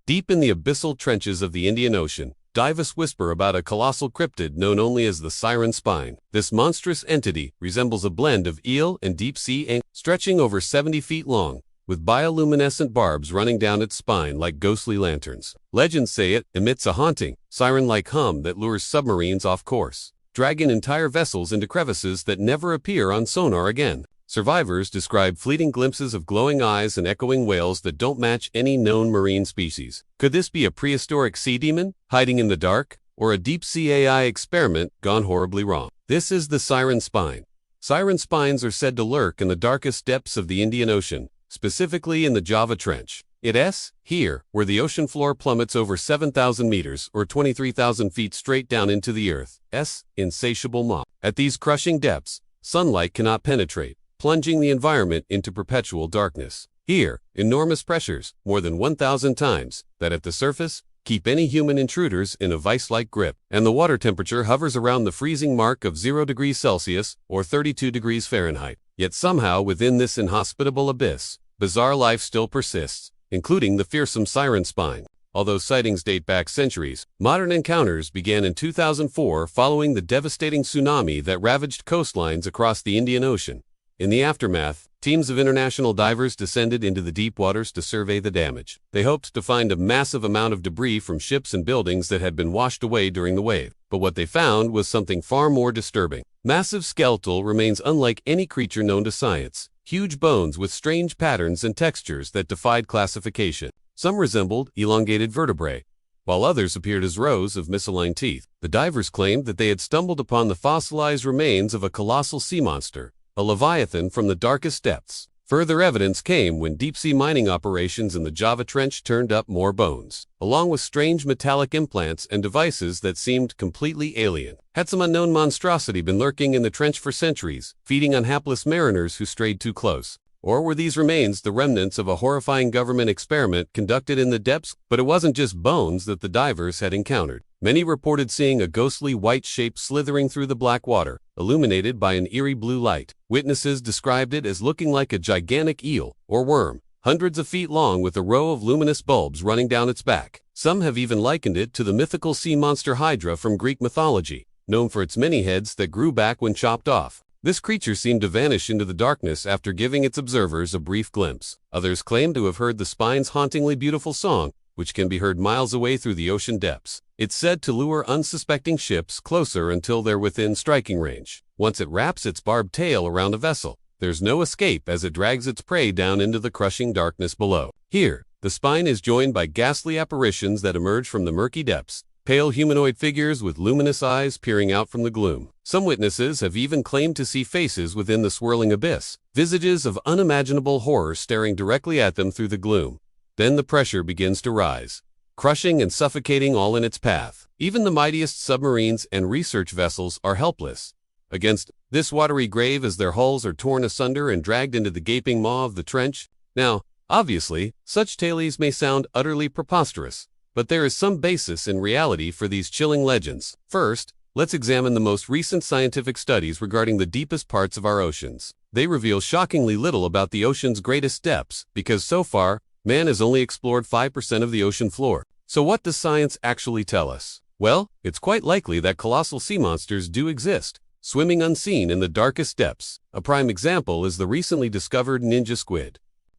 Deep in the abyssal trenches of the Indian Ocean, divers whisper about a colossal cryptid known only as the Siren Spine. This monstrous entity resembles a blend of eel and deep-sea ant, stretching over 70 feet long, with bioluminescent barbs running down its spine like ghostly lanterns. Legends say it emits a haunting, siren-like hum that lures submarines off course, dragging entire vessels into crevices that never appear on sonar again. Survivors describe fleeting glimpses of glowing eyes and echoing wails that don't match any known marine species. Could this be a prehistoric sea demon, hiding in the dark, or a deep-sea AI experiment gone horribly wrong? This is the Siren Spine. Siren spines are said to lurk in the darkest depths of the Indian Ocean, specifically in the Java Trench. It's here, where the ocean floor plummets over 7,000 meters or 23,000 feet straight down into the Earth's insatiable maw. At these crushing depths, sunlight cannot penetrate, plunging the environment into perpetual darkness. Here, enormous pressures, more than 1,000 times that at the surface, keep any human intruders in a vice-like grip, and the water temperature hovers around the freezing mark of 0 degrees Celsius or 32 degrees Fahrenheit. Yet somehow within this inhospitable abyss, bizarre life still persists, including the fearsome Siren Spine. Although sightings date back centuries, modern encounters began in 2004 following the devastating tsunami that ravaged coastlines across the Indian Ocean. In the aftermath, teams of international divers descended into the deep waters to survey the damage. They hoped to find a massive amount of debris from ships and buildings that had been washed away during the wave. But what they found was something far more disturbing. Massive skeletal remains unlike any creature known to science. Huge bones with strange patterns and textures that defied classification. Some resembled elongated vertebrae, while others appeared as rows of misaligned teeth. The divers claimed that they had stumbled upon the fossilized remains of a colossal sea monster, a leviathan from the darkest depths. Further evidence came when deep-sea mining operations in the Java Trench turned up more bones, along with strange metallic implants and devices that seemed completely alien. Had some unknown monstrosity been lurking in the trench for centuries, feeding on hapless mariners who strayed too close? Or were these remains the remnants of a horrifying government experiment conducted in the depths? But it wasn't just bones that the divers had encountered. Many reported seeing a ghostly white shape slithering through the black water, illuminated by an eerie blue light. Witnesses described it as looking like a gigantic eel, or worm, hundreds of feet long with a row of luminous bulbs running down its back. Some have even likened it to the mythical sea monster Hydra from Greek mythology, known for its many heads that grew back when chopped off. This creature seemed to vanish into the darkness after giving its observers a brief glimpse. Others claim to have heard the spine's hauntingly beautiful song, which can be heard miles away through the ocean depths. It's said to lure unsuspecting ships closer until they're within striking range. Once it wraps its barbed tail around a vessel, there's no escape as it drags its prey down into the crushing darkness below. Here, the spine is joined by ghastly apparitions that emerge from the murky depths, pale humanoid figures with luminous eyes peering out from the gloom. Some witnesses have even claimed to see faces within the swirling abyss, visages of unimaginable horror staring directly at them through the gloom. Then the pressure begins to rise, crushing and suffocating all in its path. Even the mightiest submarines and research vessels are helpless against this watery grave as their hulls are torn asunder and dragged into the gaping maw of the trench. Now, obviously, such tales may sound utterly preposterous, but there is some basis in reality for these chilling legends. First, let's examine the most recent scientific studies regarding the deepest parts of our oceans. They reveal shockingly little about the ocean's greatest depths, because so far, man has only explored 5% of the ocean floor. So what does science actually tell us? Well, it's quite likely that colossal sea monsters do exist, swimming unseen in the darkest depths. A prime example is the recently discovered ninja squid.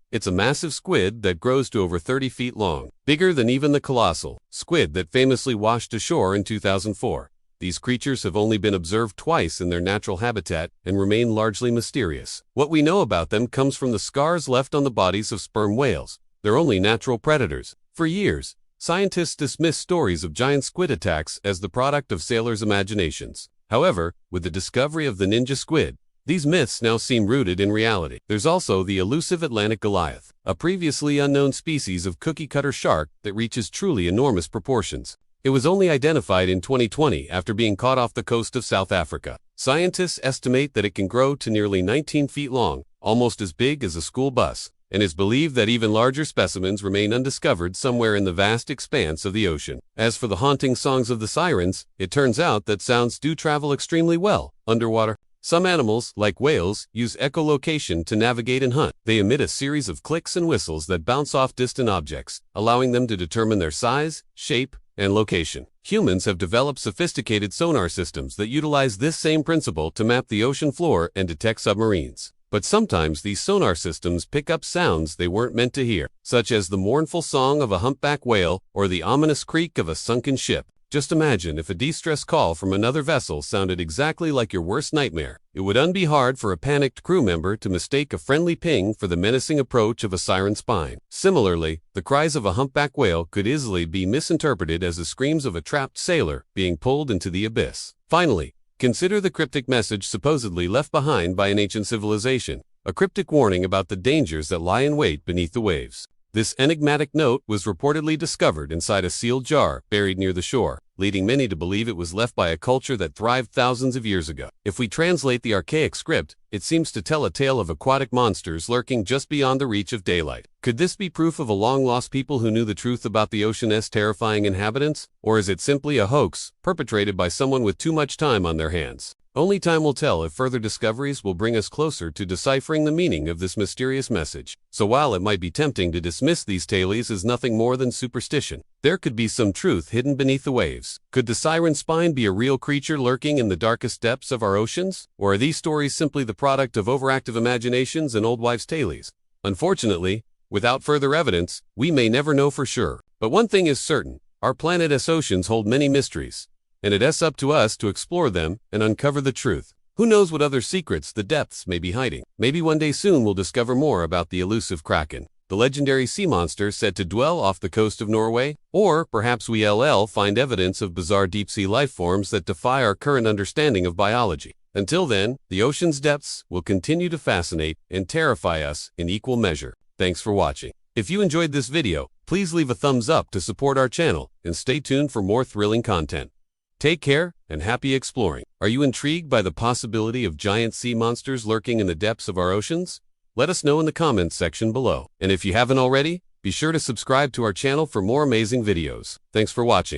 It's a massive squid that grows to over 30 feet long, bigger than even the colossal squid that famously washed ashore in 2004. These creatures have only been observed twice in their natural habitat and remain largely mysterious. What we know about them comes from the scars left on the bodies of sperm whales, their only natural predators. For years, scientists dismissed stories of giant squid attacks as the product of sailors' imaginations. However, with the discovery of the ninja squid, these myths now seem rooted in reality. There's also the elusive Atlantic Goliath, a previously unknown species of cookie-cutter shark that reaches truly enormous proportions. It was only identified in 2020 after being caught off the coast of South Africa. Scientists estimate that it can grow to nearly 19 feet long, almost as big as a school bus, and it's believed that even larger specimens remain undiscovered somewhere in the vast expanse of the ocean. As for the haunting songs of the sirens, it turns out that sounds do travel extremely well underwater. Some animals, like whales, use echolocation to navigate and hunt. They emit a series of clicks and whistles that bounce off distant objects, allowing them to determine their size, shape, and location. Humans have developed sophisticated sonar systems that utilize this same principle to map the ocean floor and detect submarines. But sometimes these sonar systems pick up sounds they weren't meant to hear, such as the mournful song of a humpback whale or the ominous creak of a sunken ship. Just imagine if a distress call from another vessel sounded exactly like your worst nightmare. It wouldn't be hard for a panicked crew member to mistake a friendly ping for the menacing approach of a siren spine. Similarly, the cries of a humpback whale could easily be misinterpreted as the screams of a trapped sailor being pulled into the abyss. Finally, consider the cryptic message supposedly left behind by an ancient civilization, a cryptic warning about the dangers that lie in wait beneath the waves. This enigmatic note was reportedly discovered inside a sealed jar buried near the shore, leading many to believe it was left by a culture that thrived thousands of years ago. If we translate the archaic script, it seems to tell a tale of aquatic monsters lurking just beyond the reach of daylight. Could this be proof of a long-lost people who knew the truth about the ocean's terrifying inhabitants? Or is it simply a hoax perpetrated by someone with too much time on their hands? Only time will tell if further discoveries will bring us closer to deciphering the meaning of this mysterious message. So while it might be tempting to dismiss these tales as nothing more than superstition, there could be some truth hidden beneath the waves. Could the Siren Spine be a real creature lurking in the darkest depths of our oceans? Or are these stories simply the product of overactive imaginations and old wives' tales? Unfortunately, without further evidence, we may never know for sure. But one thing is certain, our planet's oceans hold many mysteries, and it's up to us to explore them and uncover the truth. Who knows what other secrets the depths may be hiding? Maybe one day soon we'll discover more about the elusive Kraken, the legendary sea monster said to dwell off the coast of Norway. Or perhaps we'll find evidence of bizarre deep-sea life forms that defy our current understanding of biology. Until then, the ocean's depths will continue to fascinate and terrify us in equal measure. Thanks for watching. If you enjoyed this video, please leave a thumbs up to support our channel and stay tuned for more thrilling content. Take care and happy exploring. Are you intrigued by the possibility of giant sea monsters lurking in the depths of our oceans? Let us know in the comments section below. And if you haven't already, be sure to subscribe to our channel for more amazing videos. Thanks for watching.